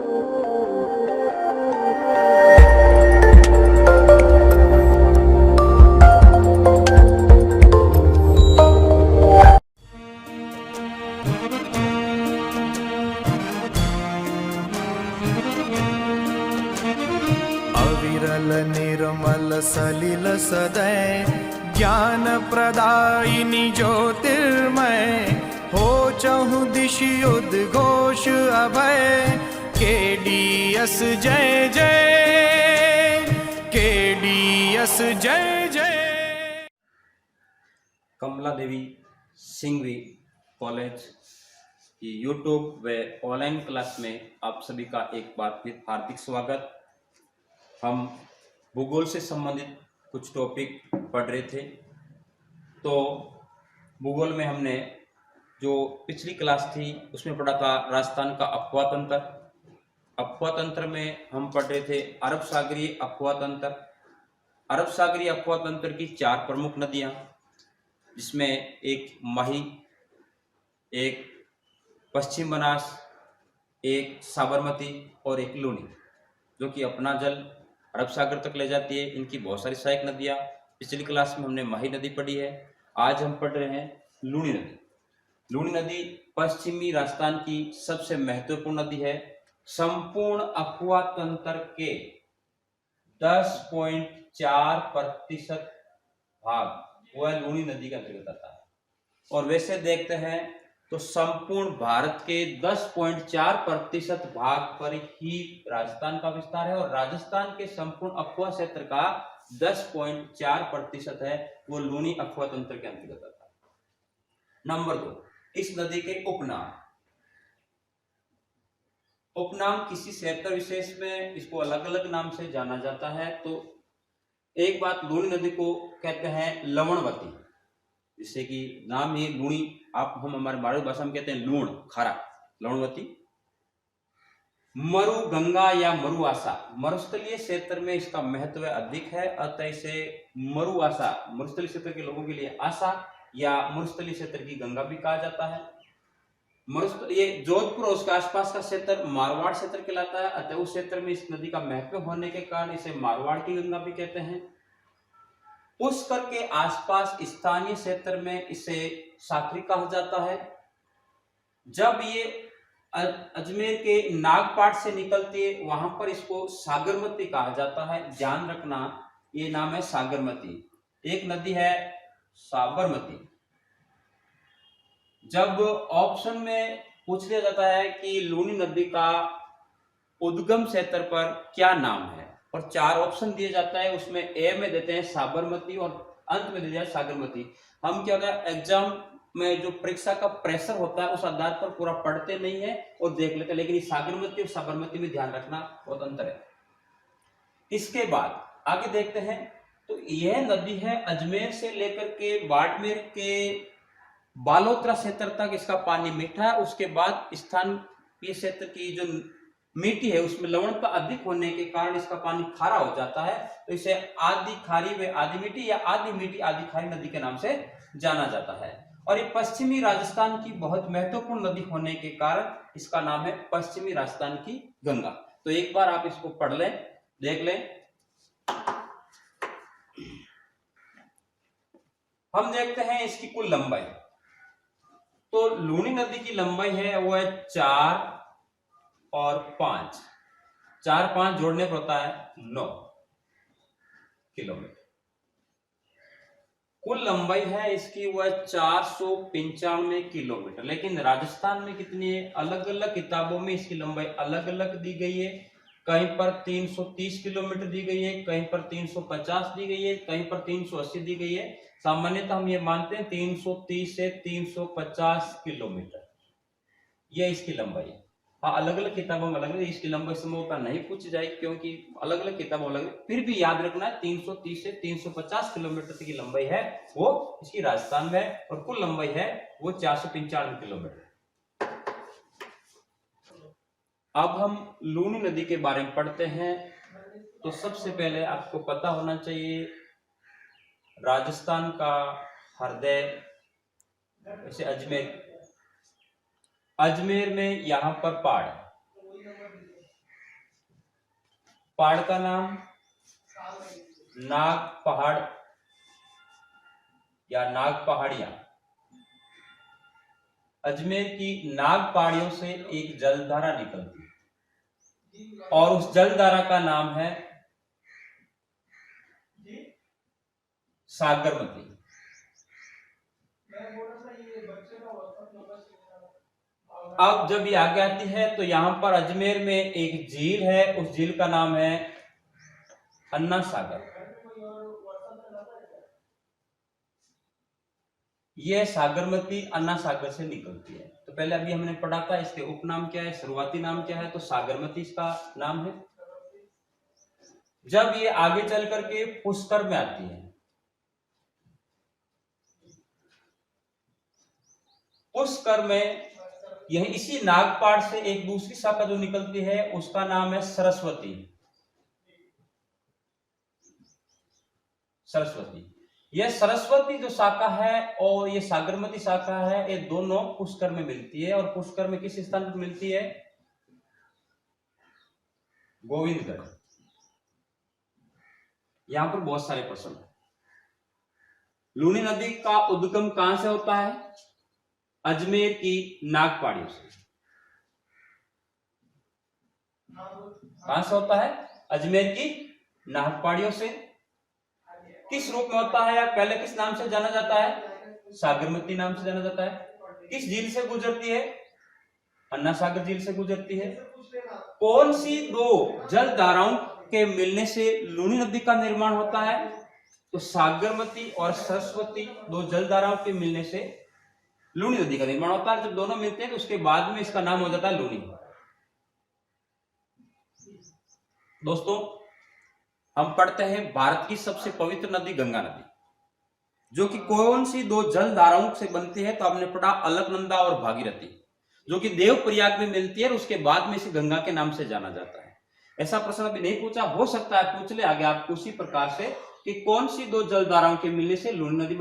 अविरल निर्मल सलिल सदय ज्ञान प्रदायिनी ज्योतिर्मय हो चहु दिशि उद्घोष अभय केडीएस जय जय केडीएस जय जय। कमला देवी सिंघवी कॉलेज की यूट्यूब व ऑनलाइन क्लास में आप सभी का एक बार फिर हार्दिक स्वागत। हम भूगोल से संबंधित कुछ टॉपिक पढ़ रहे थे। तो भूगोल में हमने जो पिछली क्लास थी उसमें पढ़ा था राजस्थान का अफवाह तंत्र। अफवाह तंत्र में हम पढ़ रहे थे अरब सागरीय अफवाह तंत्र। अरब सागरीय अफवाह तंत्र की 4 प्रमुख नदियां, जिसमें एक माही, एक पश्चिम बनास, एक साबरमती और एक लूनी, जो कि अपना जल अरब सागर तक ले जाती है। इनकी बहुत सारी सहायक नदियां, पिछली क्लास में हमने माही नदी पढ़ी है। आज हम पढ़ रहे हैं लूनी नदी। लूनी नदी पश्चिमी राजस्थान की सबसे महत्वपूर्ण नदी है। संपूर्ण अफवाह तंत्र के 10.4% भाग वह लूनी नदी के अंतर्गत आता है। और वैसे देखते हैं तो संपूर्ण भारत के 10.4% भाग पर ही राजस्थान का विस्तार है, और राजस्थान के संपूर्ण अफवाह क्षेत्र का 10.4% है, वो लूनी अफवाह तंत्र के अंतर्गत आता है। नंबर 2, इस नदी के उपनाम। उपनाम किसी क्षेत्र विशेष में इसको अलग अलग नाम से जाना जाता है। तो एक बात, लूनी नदी को कहते हैं लवणवती, जिससे कि नाम ही लूनी, हम हमारे भारतीय भाषा में कहते हैं लूण, खारा, लवणवती। मरु गंगा या मरुआसा, मरुस्थलीय क्षेत्र में इसका महत्व अधिक है, अतः इसे मरुआसा, मरुस्थलीय क्षेत्र के लोगों के लिए आसा या मरुस्थलीय क्षेत्र की गंगा भी कहा जाता है। ये जोधपुर और उसके आसपास का क्षेत्र मारवाड़ क्षेत्र कहलाता है, अतः उस क्षेत्र में इस नदी का महत्व होने के कारण इसे मारवाड़ की गंगा भी कहते हैं। पुष्कर के आसपास स्थानीय क्षेत्र में इसे साखरी कहा जाता है। जब ये अजमेर के नागपाट से निकलती है वहां पर इसको सागरमती कहा जाता है। ध्यान रखना, ये नाम है सागरमती। एक नदी है साबरमती। जब ऑप्शन में पूछ लिया जाता है कि लूनी नदी का उद्गम क्षेत्र पर क्या नाम है, और 4 ऑप्शन दिए जाता है, उसमें ए में देते हैं साबरमती और अंत में दे दिया सागरमती। हम क्या होता है, एग्जाम में जो परीक्षा का प्रेशर होता है उस आधार पर पूरा पढ़ते नहीं है और देख लेते हैं, लेकिन सागरमती और साबरमती में ध्यान रखना बहुत अंतर है। इसके बाद आगे देखते हैं, तो यह नदी है अजमेर से लेकर के बाड़मेर के बालोतरा क्षेत्र तक इसका पानी मीठा है। उसके बाद स्थानीय क्षेत्र की जो मिट्टी है उसमें लवणता अधिक होने के कारण इसका पानी खारा हो जाता है, तो इसे आदि खारी व आदि मीठी या आदि मीठी आदि खारी नदी के नाम से जाना जाता है। और ये पश्चिमी राजस्थान की बहुत महत्वपूर्ण नदी होने के कारण इसका नाम है पश्चिमी राजस्थान की गंगा। तो एक बार आप इसको पढ़ लें, देख लें। हम देखते हैं इसकी कुल लंबाई। तो लूनी नदी की लंबाई है वो है 4 और 5, 4 5 जोड़ने पर होता है 9 किलोमीटर। कुल लंबाई है इसकी वो है 495 किलोमीटर। लेकिन राजस्थान में कितनी है, अलग अलग किताबों में इसकी लंबाई अलग अलग दी गई है। कहीं पर 330 किलोमीटर दी गई है, कहीं पर 350 दी गई है, कहीं पर 380 दी गई है। सामान्यतः हम ये मानते हैं 330 से 350 किलोमीटर यह इसकी लंबाई है। हाँ, अलग अलग किताबों में अलग है, इसकी लंबाई संभवतः नहीं पूछी जाएगी क्योंकि अलग अलग किताबों अलग है। फिर भी याद रखना है 330 से 350 किलोमीटर तक की लंबाई है वो इसकी राजस्थान में, और कुल लंबाई है वो 495 किलोमीटर। अब हम लूनी नदी के बारे में पढ़ते हैं। तो सबसे पहले आपको पता होना चाहिए राजस्थान का हृदय जैसे अजमेर में यहाँ पर पहाड़ है, पहाड़ का नाम नाग पहाड़ या नाग पहाड़ियां। अजमेर की नाग पहाड़ियों से एक जलधारा निकलती है और उस जलधारा का नाम है सागरमती। अब जब ये आगे आती है तो यहां पर अजमेर में एक झील है, उस झील का नाम है अन्ना सागर। यह सागरमती अन्ना सागर से निकलती है। तो पहले अभी हमने पढ़ा था इसके उपनाम क्या है, शुरुआती नाम क्या है, तो सागरमती इसका नाम है। जब ये आगे चल करके पुष्कर में आती है, पुष्कर में यह इसी नागपाड़ से एक दूसरी शाखा जो निकलती है उसका नाम है सरस्वती। सरस्वती, यह सरस्वती जो शाखा है और ये सागरमती शाखा है, ये दोनों पुष्कर में मिलती है। और पुष्कर में किस स्थान पर मिलती है? गोविंदगढ़। यहां पर बहुत सारे प्रश्न हैं। लूनी नदी का उद्गम कहां से होता है? अजमेर की नागपाड़ियों से। कहां से होता है? अजमेर की नागपाड़ियों से। किस रूप में होता है या पहले किस नाम से जाना जाता है? सागरमती नाम से जाना जाता है। किस झील से गुजरती है? अन्ना सागर झील से गुजरती है। कौन सी दो जल धाराओं के मिलने से लूनी नदी का निर्माण होता है? तो सागरमती और सरस्वती दो जल धाराओं के मिलने से लूनी नदी का निर्माण होता है। जब दोनों मिलते हैं तो उसके बाद में इसका नाम हो जाता है लूनी। दोस्तों, हम पढ़ते हैं भारत की सबसे पवित्र नदी गंगा नदी, जो कि कौन सी दो जल धाराओं से बनती है? तो आपने पढ़ा अलकनंदा और भागीरथी, जो कि देवप्रयाग में मिलती है और उसके बाद में इसे गंगा के नाम से जाना जाता है। ऐसा प्रश्न अभी नहीं पूछा, हो सकता है पूछ ले आगे आपको उसी प्रकार से कि कौन सी दो जल धाराओं के मिलने से लूनी नदी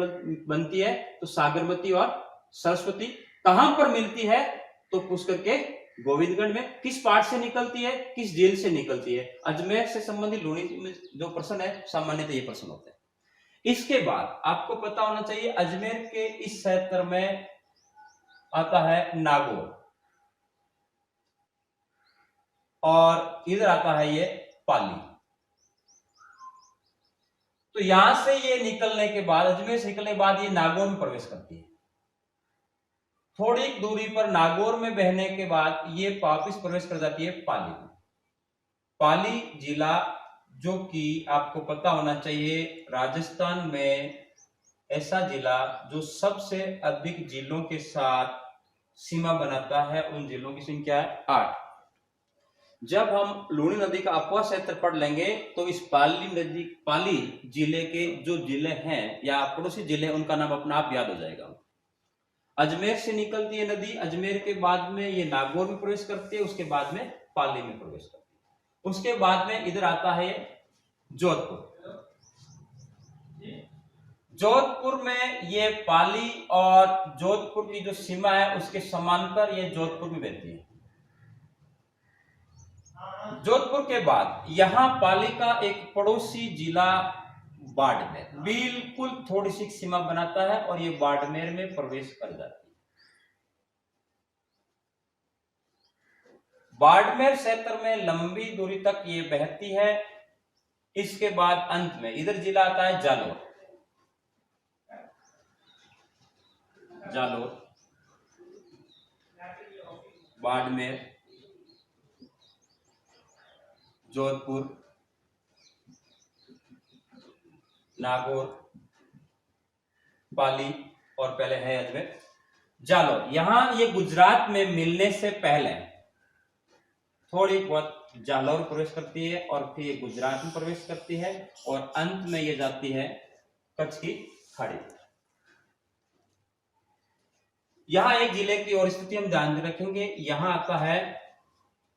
बनती है? तो सागरमती और सरस्वती। कहां पर मिलती है? तो पुष्कर के गोविंदगढ़ में। किस पार से निकलती है? किस झील से निकलती है? अजमेर से संबंधित लूनी जो प्रश्न है सामान्यतः ये प्रश्न होते हैं। इसके बाद आपको पता होना चाहिए अजमेर के इस क्षेत्र में आता है नागौर और इधर आता है ये पाली। तो यहां से ये निकलने के बाद, अजमेर से निकलने के बाद ये नागौर में प्रवेश करती है। थोड़ी दूरी पर नागौर में बहने के बाद ये वापिस प्रवेश कर जाती है पाली में। पाली जिला, जो कि आपको पता होना चाहिए राजस्थान में ऐसा जिला जो सबसे अधिक जिलों के साथ सीमा बनाता है, उन जिलों की संख्या है 8। जब हम लूनी नदी का अपवा क्षेत्र पढ़ लेंगे तो इस पाली जिले के जो जिले हैं या पड़ोसी जिले हैं उनका नाम अपना आप याद हो जाएगा। अजमेर से निकलती है नदी, अजमेर के बाद में ये नागौर में प्रवेश करती है, उसके बाद में पाली में प्रवेश करती है। उसके बाद में इधर आता है जोधपुर। जोधपुर में ये पाली और जोधपुर की जो सीमा है उसके समांतर ये जोधपुर में बहती है। जोधपुर के बाद यहां पाली का एक पड़ोसी जिला बाड़मेर बिल्कुल थोड़ी सी सीमा बनाता है और ये बाड़मेर में प्रवेश कर जाती है। बाड़मेर क्षेत्र में लंबी दूरी तक ये बहती है। इसके बाद अंत में इधर जिला आता है जालोर। जालोर, बाड़मेर, जोधपुर, नागौर, पाली और पहले है अजमेर, जालोर। यहां ये गुजरात में मिलने से पहले थोड़ी बहुत जालौर प्रवेश करती है और फिर ये गुजरात में प्रवेश करती है और अंत में ये जाती है कच्छ की खाड़ी। यहां एक जिले की और स्थिति हम ध्यान में रखेंगे, यहां आता है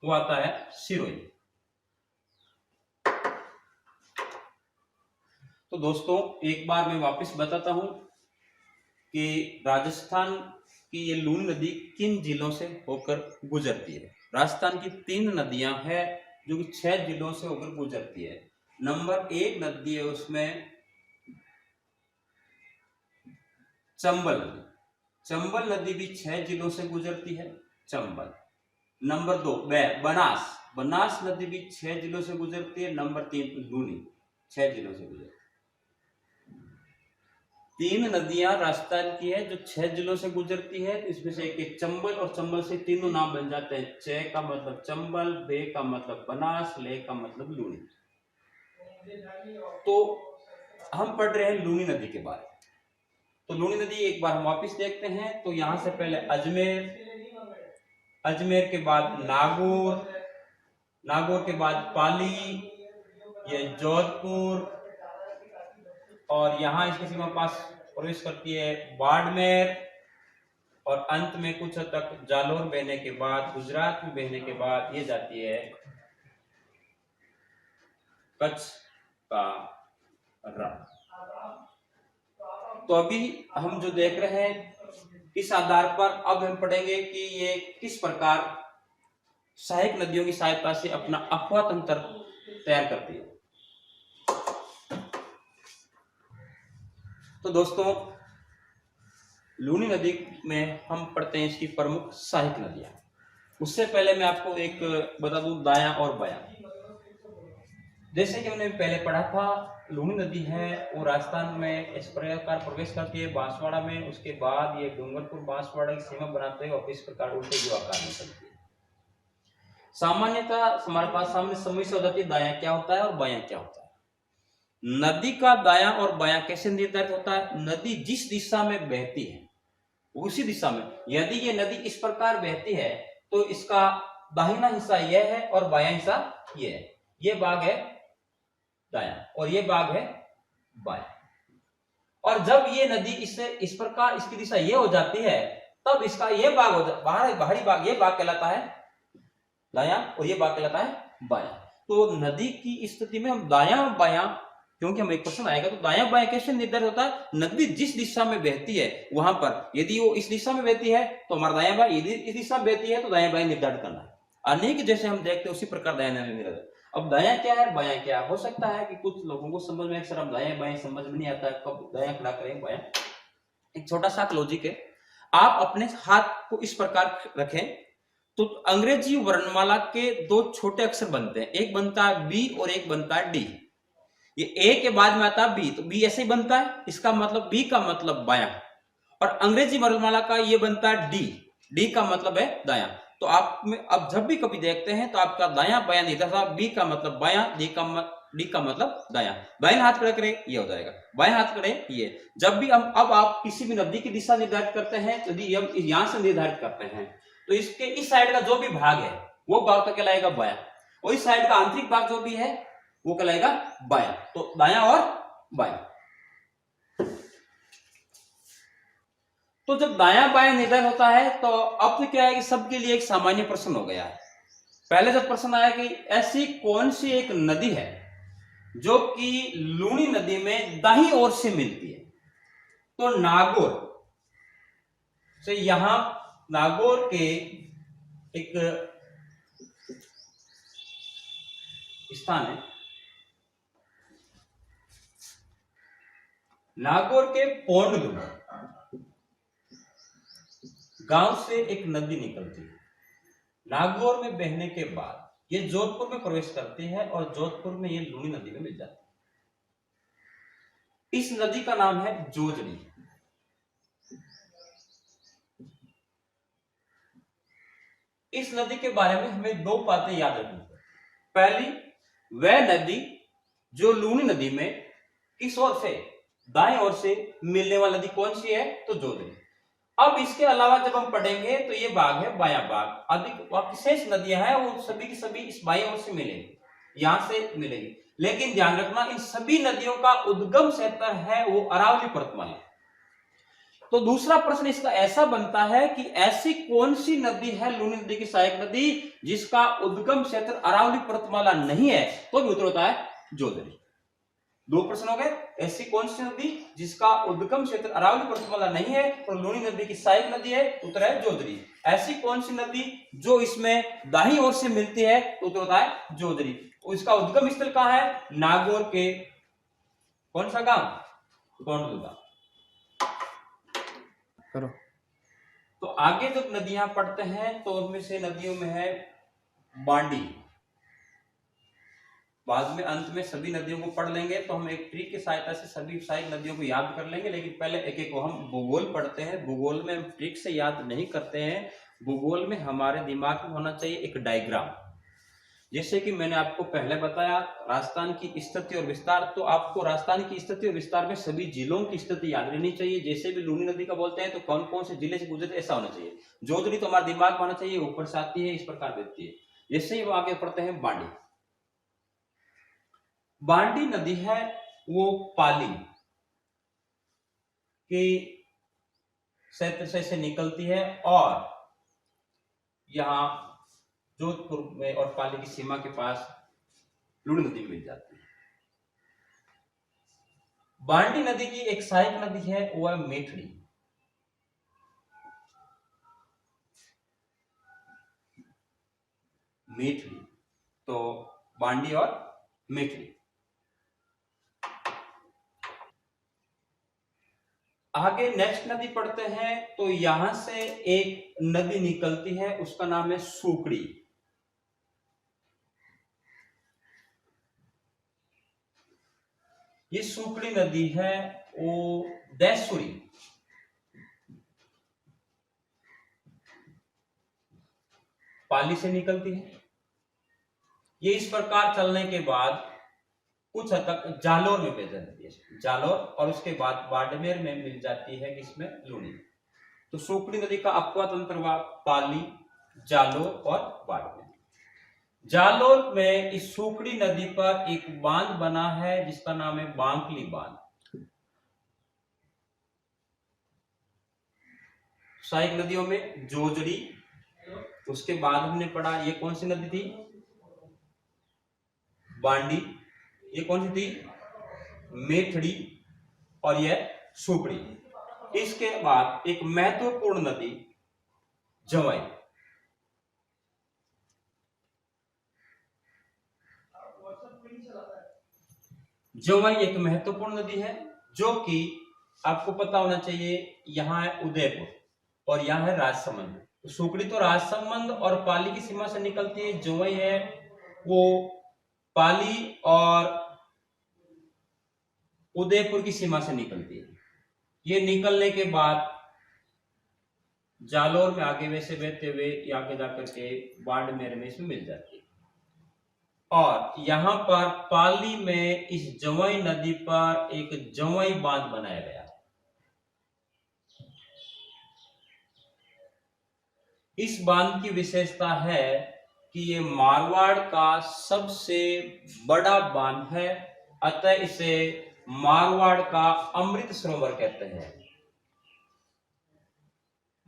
वो आता है सिरोही। तो दोस्तों एक बार मैं वापस बताता हूं कि राजस्थान की ये लूनी नदी किन जिलों से होकर गुजरती है। राजस्थान की 3 नदियां हैं, जो कि 6 जिलों से होकर गुजरती है। नंबर 1 नदी है उसमें चंबल नदी। चंबल नदी भी 6 जिलों से गुजरती है, चंबल। नंबर 2 बनास। बनास नदी भी 6 जिलों से गुजरती है। नंबर 3 लूनी, 6 जिलों से गुजरती है। 3 नदियां राजस्थान की है जो 6 जिलों से गुजरती है। इसमें से एक चंबल, और चंबल से तीनों नाम बन जाते हैं। च का मतलब चंबल, बे का मतलब बनास, ले का मतलब लूनी। तो हम पढ़ रहे हैं लूनी नदी के बारे में। तो लूनी नदी एक बार हम वापिस देखते हैं। तो यहां से पहले अजमेर, अजमेर के बाद नागौर, नागौर के बाद पाली, ये जोधपुर, और यहां इसके सीमा पास प्रवेश करती है बाड़मेर, और अंत में कुछ हद तक जालोर बहने के बाद, गुजरात में बहने के बाद ये जाती है कच्छ का रण। तो अभी हम जो देख रहे हैं, इस आधार पर अब हम पढ़ेंगे कि ये किस प्रकार सहायक नदियों की सहायता से अपना अपवाद तंत्र तैयार करती है। तो दोस्तों, लूनी नदी में हम पढ़ते हैं इसकी प्रमुख सहायक नदियां। उससे पहले मैं आपको एक बता दूं दायां और बायां। जैसे कि हमने पहले पढ़ा था, लूनी नदी है वो राजस्थान में इस प्रकार प्रवेश करती है बांसवाड़ा में। उसके बाद ये डूंगरपुर बांसवाड़ा की सीमा बनाते हैं और इस प्रकार उल्टे जो आकार में चलती है। सामान्यतः हमारे पास सामने समस्या हो जाती है दायां क्या होता है और बायां क्या होता है। नदी का दायां और बायां कैसे निर्धारित होता है? नदी जिस दिशा में बहती है उसी दिशा में, यदि ये नदी इस प्रकार बहती है तो इसका दाहिना हिस्सा यह है और बायां हिस्सा ये है। ये भाग है दायां और ये भाग है बायां। और जब ये नदी इससे इस प्रकार इसकी दिशा ये हो जाती है तब इसका ये भाग हो जाता, बाहरी भाग, ये भाग कहलाता है दायां और ये भाग कहलाता है बायां। तो नदी की स्थिति में हम दायां बायां, क्योंकि हम एक प्रश्न आएगा तो दायां बायां कैसे निर्धारित होता है? नदी जिस दिशा में बहती है वहां पर यदि वो इस दिशा में बहती है तो हमारा दायां बायां, यदि इस दिशा में बहती है तो दायां बायां निर्धारित करना है। अनेक जैसे हम देखते हैं उसी प्रकार दायां बायां निर्धारित। अब दायां क्या है बायां क्या है? हो सकता है कि कुछ लोगों को समझ में अक्सर दायां बायां समझ में नहीं आता है, कब दायां खड़ा करें बायां। एक छोटा सा लॉजिक है, आप अपने हाथ को इस प्रकार रखें तो अंग्रेजी वर्णमाला के 2 छोटे अक्षर बनते हैं, एक बनता है बी और एक बनता है डी। ये ए के बाद में आता है बी, तो बी ऐसे ही बनता है, इसका मतलब बी का मतलब बायां। और अंग्रेजी वर्णमाला का ये बनता है डी, डी का मतलब है दायां। तो आप में अब जब भी कभी देखते हैं तो आपका दायां बायां नहीं था, बी का मतलब बायां, डी का मतलब दायां। बाएं हाथ खड़े करें ये हो जाएगा, बाएं हाथ करें ये। जब भी हम अब आप किसी भी नदी की दिशा निर्धारित करते हैं तो यदि हम यहां से निर्धारित करते हैं तो इसके इस साइड का जो भी भाग है वो भाग तो कहलाएगा बायां, और इस साइड का आंतरिक भाग जो भी है वो कहलाएगा बायां। तो दायां और बायां। तो जब दायां बायां निर्धारित होता है तो अब तो क्या है कि सबके लिए एक सामान्य प्रश्न हो गया है। पहले जब प्रश्न आया कि ऐसी कौन सी एक नदी है जो कि लूनी नदी में दाईं ओर से मिलती है, तो नागौर से यहां नागौर के एक स्थान है, नागौर के पोंडलू गांव से एक नदी निकलती है। नागौर में बहने के बाद ये जोधपुर में प्रवेश करती है और जोधपुर में ये लूनी नदी में मिल जाती है। इस नदी का नाम है जोजड़ी। इस नदी के बारे में हमें 2 बातें याद रखनी है। पहली, वह नदी जो लूनी नदी में किस ओर से, दाएं ओर से मिलने वाली नदी कौन सी है? तो जोजड़ी। अब इसके अलावा जब हम पढ़ेंगे तो ये भाग है बायां भाग, अधिक शेष नदियां हैं वो सभी की सभी इस बाएं ओर से मिलेंगी, यहां से मिलेगी। लेकिन ध्यान रखना इन सभी नदियों का उद्गम क्षेत्र है वो अरावली पर्वतमाला। तो दूसरा प्रश्न इसका ऐसा बनता है कि ऐसी कौन सी नदी है लूनी नदी की सहायक नदी जिसका उद्गम क्षेत्र अरावली पर्वतमाला नहीं है? तो भी उत्तर होता है जोजड़ी। दो प्रश्न हो गए। ऐसी कौन सी नदी जिसका उद्गम क्षेत्र अरावली पर्वतमाला नहीं है और लूनी नदी की सहायक नदी है? उत्तर है जोजरी। ऐसी कौन सी नदी जो इसमें दाहिनी ओर से मिलती है? उत्तर होता है जोजरी। इसका उद्गम स्थल कहां है? नागौर के कौन सा गांव? गोंडलगा। करो। तो आगे जब नदियां पढ़ते हैं तो उनमें से नदियों में है बांडी। बाद में अंत में सभी नदियों को पढ़ लेंगे तो हम एक ट्रिक की सहायता से सभी सहायक नदियों को याद कर लेंगे, लेकिन पहले एक एक को हम भूगोल पढ़ते हैं। भूगोल में हम ट्रिक से याद नहीं करते हैं। भूगोल में हमारे दिमाग में होना चाहिए एक डायग्राम। जैसे कि मैंने आपको पहले बताया राजस्थान की स्थिति और विस्तार, तो आपको राजस्थान की स्थिति और विस्तार में सभी जिलों की स्थिति याद रहनी चाहिए। जैसे भी लूनी नदी का बोलते हैं तो कौन कौन से जिले से गुजरते ऐसा होना चाहिए। जोजरी तो हमारे दिमाग में होना चाहिए, ऊपर से आती है, इस प्रकार देती है। जैसे ही वो आगे पढ़ते हैं बांडी। बांडी नदी है वो पाली के क्षेत्र से निकलती है और यहां जोधपुर में और पाली की सीमा के पास लूनी नदी मिल जाती है। बांडी नदी की एक सहायक नदी है वो है मेठड़ी। मेठड़ी तो बांडी और मेठड़ी। आगे नेक्स्ट नदी पढ़ते हैं तो यहां से एक नदी निकलती है, उसका नाम है सुकड़ी। ये सुकड़ी नदी है वो दैसुरी पाली से निकलती है। ये इस प्रकार चलने के बाद कुछ हद तक जालोर में मिल जाती है, जालोर, और उसके बाद बाड़मेर में मिल जाती है किसमें? लूनी। तो सुकड़ी नदी का अपवा तंत्र हुआ पाली, जालोर और बाड़मेर। जालोर में इस सुकड़ी नदी पर एक बांध बना है जिसका नाम है बांकली बांध। सहायक नदियों में जोजड़ी, उसके बाद हमने पढ़ा ये कौन सी नदी थी? बांडी। ये कौन सी थी? मेठड़ी। और यह सुकड़ी। इसके बाद एक महत्वपूर्ण नदी जवाई। जवाई एक महत्वपूर्ण नदी है जो कि आपको पता होना चाहिए। यहां है उदयपुर और यहां है राजसमंद। तो सुकड़ी तो राजसमंद और पाली की सीमा से निकलती है। जवाई है वो पाली और उदयपुर की सीमा से निकलती है। ये निकलने के बाद जालोर में आगे वैसे बहते हुए आगे जाकर के बाड़मेर में इसमें मिल जाती है। और यहां पर पाली में इस जवाई नदी पर एक जवाई बांध बनाया गया। इस बांध की विशेषता है कि ये मारवाड़ का सबसे बड़ा बांध है, अतः इसे मारवाड़ का अमृत सरोवर कहते हैं।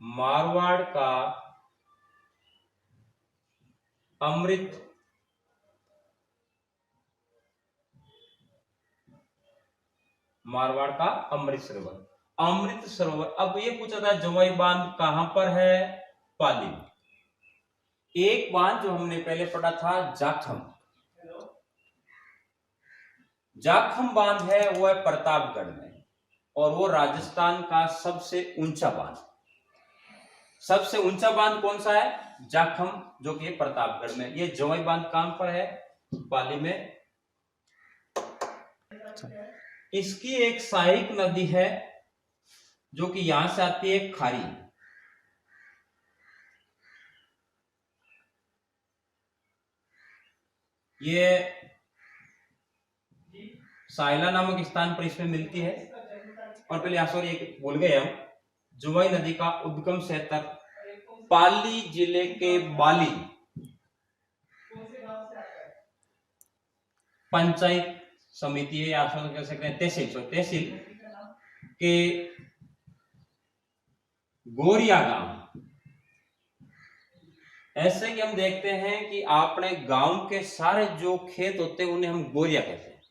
मारवाड़ का अमृत मारवाड़ का अमृत सरोवर। अमृत सरोवर। अब ये पूछा था जवाई बांध कहां पर है? पाली में। एक बांध जो हमने पहले पढ़ा था जाखम। जाखम बांध है वो है प्रतापगढ़ में और वो राजस्थान का सबसे ऊंचा बांध। सबसे ऊंचा बांध कौन सा है? जाखम, जो कि प्रतापगढ़ में। ये जवाई बांध कहां पर है? पाली में। इसकी एक सहायक नदी है जो कि यहां से आती है खारी। ये साइला नामक स्थान पर इसमें मिलती है। और पहले यहां सॉरी एक भूल गए हम, जुवाई नदी का उद्गम क्षेत्र पाली जिले के बाली पंचायत समिति है, या कह सकते हैं तहसील के गोरिया गांव। ऐसे कि हम देखते हैं कि अपने गांव के सारे जो खेत होते हैं उन्हें हम गोरिया कहते हैं।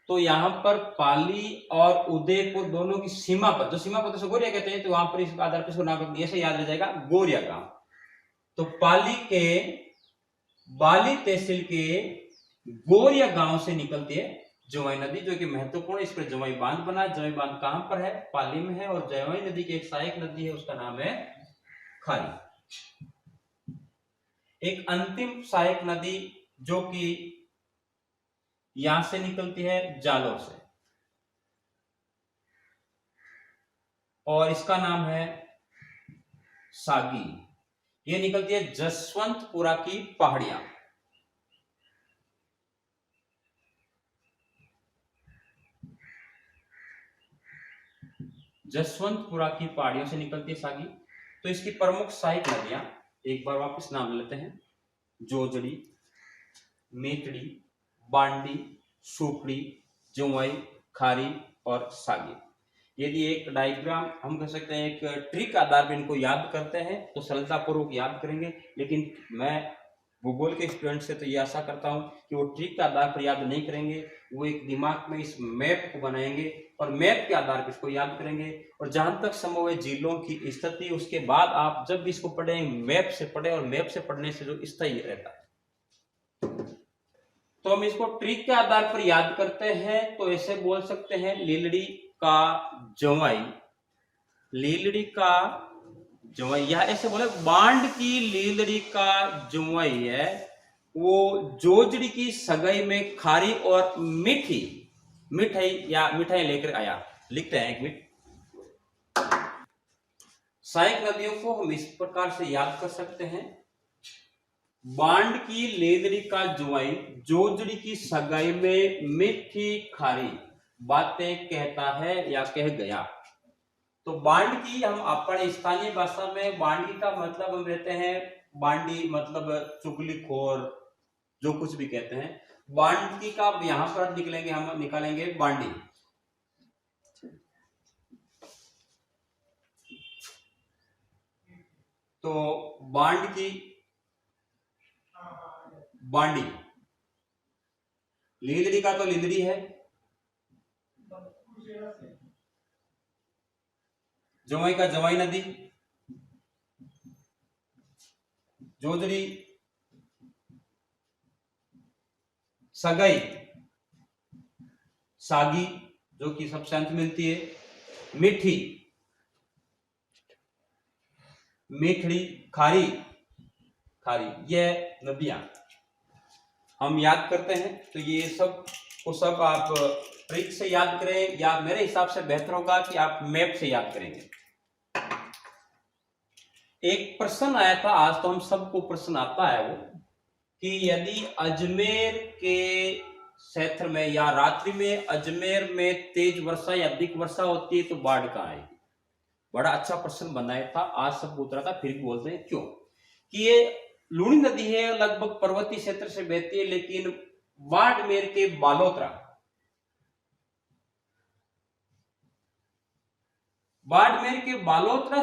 तो यहाँ पर पाली और उदयपुर दोनों की सीमा पर, जो सीमा पर तो गोरिया कहते हैं, तो वहां पर इस आधार पर इसको नाम ऐसे याद रह जाएगा गोरिया गांव। तो पाली के बाली तहसील के गोरिया गांव से निकलती है जवाई नदी, जो कि महत्वपूर्ण, इस पर जवाई बांध बना। जवाई बांध कहां पर है? पाली में है। और जवाई नदी की एक सहायक नदी है, उसका नाम है खारी। एक अंतिम सहायक नदी जो कि यहां से निकलती है जालोर से, और इसका नाम है सागी। ये निकलती है जसवंतपुरा की पहाड़ियां। जसवंतपुरा की पहाड़ियों से निकलती है सागी। तो इसकी प्रमुख सहायक नदियां एक बार वापस नाम लेते हैं: जोजड़ी, मेटड़ी, बांडी, सुपड़ी, जवाई, खारी और सागी। यदि एक डायग्राम, हम कह सकते हैं एक ट्रिक आधार पर इनको याद करते हैं तो सरलतापूर्वक याद करेंगे, लेकिन मैं भूगोल के स्टूडेंट से तो ये आशा करता हूं कि वो ट्रिक के आधार पर याद नहीं करेंगे, वो एक दिमाग में इस मैप को बनाएंगे और मैप के आधार पर इसको याद करेंगे। और जहां तक संभव है झीलों की स्थिति, उसके बाद आप जब भी इसको पढ़ें मैप से पढ़ें, और मैप से पढ़ने से जो स्थायी रहता है। तो हम इसको ट्रिक के आधार पर याद करते हैं, तो ऐसे बोल सकते हैं लीलड़ी का जवाई, लीलड़ी का जवाई, या ऐसे बोले बांड की लीलड़ी का जवाई है, वो जोजड़ी की सगाई में खारी और मिठाई या मिठाई लेकर आया। लिखते हैं एक मिनट। सहायक नदियों को हम इस प्रकार से याद कर सकते हैं: बांड की लीलड़ी का जवाई जोजड़ी की सगाई में मीठी खारी बातें कहता है या कह गया। तो बांड की हम अपने स्थानीय भाषा में बांडी का मतलब हम लेते हैं, बांडी मतलब चुगलीखोर, जो कुछ भी कहते हैं। बांडी का यहां पर निकलेंगे, हम निकालेंगे बांडी। तो बांड की बांडी, लीलड़ी का तो लीलड़ी है, जवाई का जवाई नदी, जोजड़ी सगाई सागी, जो कि सबसे अंत मिलती है, मीठड़ी, खारी, ये नदियां हम याद करते हैं। तो ये सब को सब आप ट्रिक से याद करें, या मेरे हिसाब से बेहतर होगा कि आप मैप से याद करेंगे। एक प्रश्न आया था, आज तो हम सबको प्रश्न आता है वो, कि यदि अजमेर के क्षेत्र में या रात्रि में अजमेर में तेज वर्षा या अधिक वर्षा होती है तो बाढ़ कहां आएगी। बड़ा अच्छा प्रश्न बनाया था, आज सब उतरा था, फिर भी बोलते हैं क्यों कि ये लूणी नदी है, लगभग पर्वतीय क्षेत्र से बहती है, लेकिन बाड़मेर के बालोतरा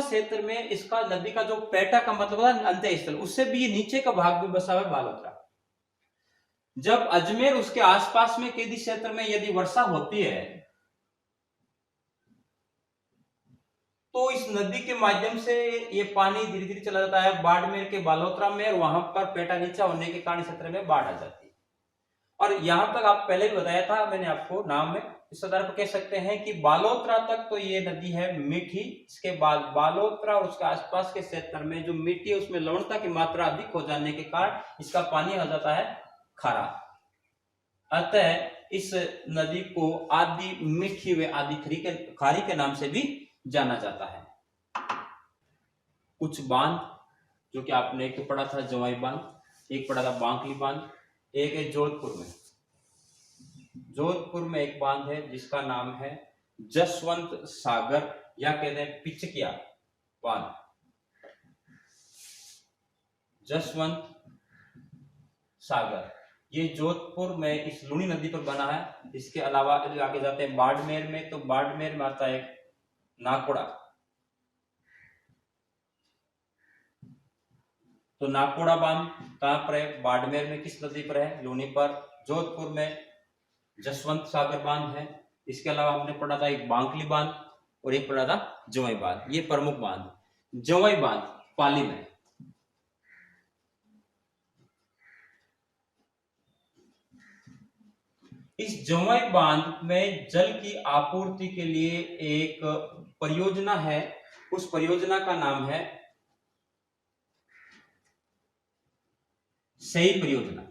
क्षेत्र में इसका नदी का जो पेटा का मतलब है अंत्य स्थल, उससे भी ये नीचे का भाग भी बसा हुआ है बालोतरा। जब अजमेर उसके आसपास में केदी क्षेत्र में यदि वर्षा होती है तो इस नदी के माध्यम से ये पानी धीरे धीरे चला जाता है बाड़मेर के बालोतरा में, और वहां पर पेटा नीचा होने के कारण क्षेत्र में बाढ़ आ जाती है। और यहां तक आप पहले भी बताया था मैंने आपको नाम में, इस आधार पर कह सकते हैं कि बालोतरा तक तो ये नदी है मीठी, इसके बाद बालोतरा और उसके आसपास के क्षेत्र में जो मिट्टी है उसमें लवणता की मात्रा अधिक हो जाने के कारण इसका पानी आ जाता है खारा। अतः इस नदी को आदि मीठी व आदि खारी के नाम से भी जाना जाता है। कुछ बांध जो कि आपने एक तो पढ़ा था जवाई बांध, एक पढ़ा था बांकली बांध, एक है जोधपुर में एक बांध है जिसका नाम है जसवंत सागर, या कहते हैं पिचकिया बांध, जसवंत सागर। ये जोधपुर में इस लूणी नदी पर बना है। इसके अलावा आगे जाते हैं बाड़मेर में, तो बाड़मेर में आता है नाकोड़ा, तो नाकोड़ा बांध कहां पर है? बाड़मेर में। किस नदी पर है? लूनी पर। जोधपुर में जसवंत सागर बांध है। इसके अलावा हमने पढ़ा था एक बांकली बांध और एक पढ़ा था जवाई बांध। ये प्रमुख बांध। जवाई बांध पाली में। इस जवाई बांध में जल की आपूर्ति के लिए एक परियोजना है। उस परियोजना का नाम है सही परियोजना।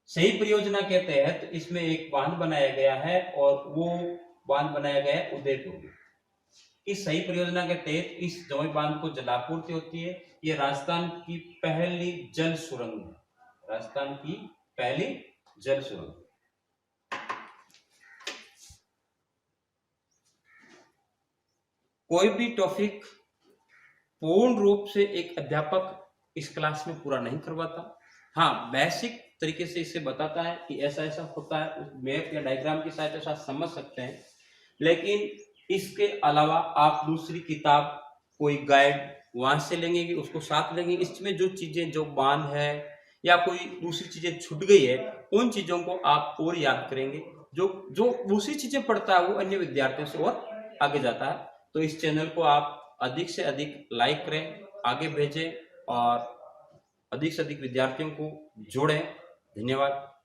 सही परियोजना के तहत इसमें एक बांध बनाया गया है और वो बांध बनाया गया है उदयपुर में। इस सही परियोजना के तहत इस जवाई बांध को जलापूर्ति होती है। ये राजस्थान की पहली जल सुरंग है। राजस्थान की पहली जल सुरंग। कोई भी टॉपिक पूर्ण रूप से एक अध्यापक इस क्लास में पूरा नहीं करवाता। हाँ, बेसिक तरीके से इसे बताता है कि ऐसा ऐसा होता है, उस मैप या डायग्राम की सहायता से आप समझ सकते हैं। लेकिन इसके अलावा आप दूसरी किताब, कोई गाइड वहां से लेंगे कि उसको साथ लेंगे। इसमें जो चीजें, जो बांध है या कोई दूसरी चीजें छूट गई है, उन चीजों को आप और याद करेंगे। जो जो दूसरी चीजें पढ़ता है वो अन्य विद्यार्थियों से और आगे जाता है। तो इस चैनल को आप अधिक से अधिक लाइक करें, आगे भेजें और अधिक से अधिक विद्यार्थियों को जोड़ें। धन्यवाद।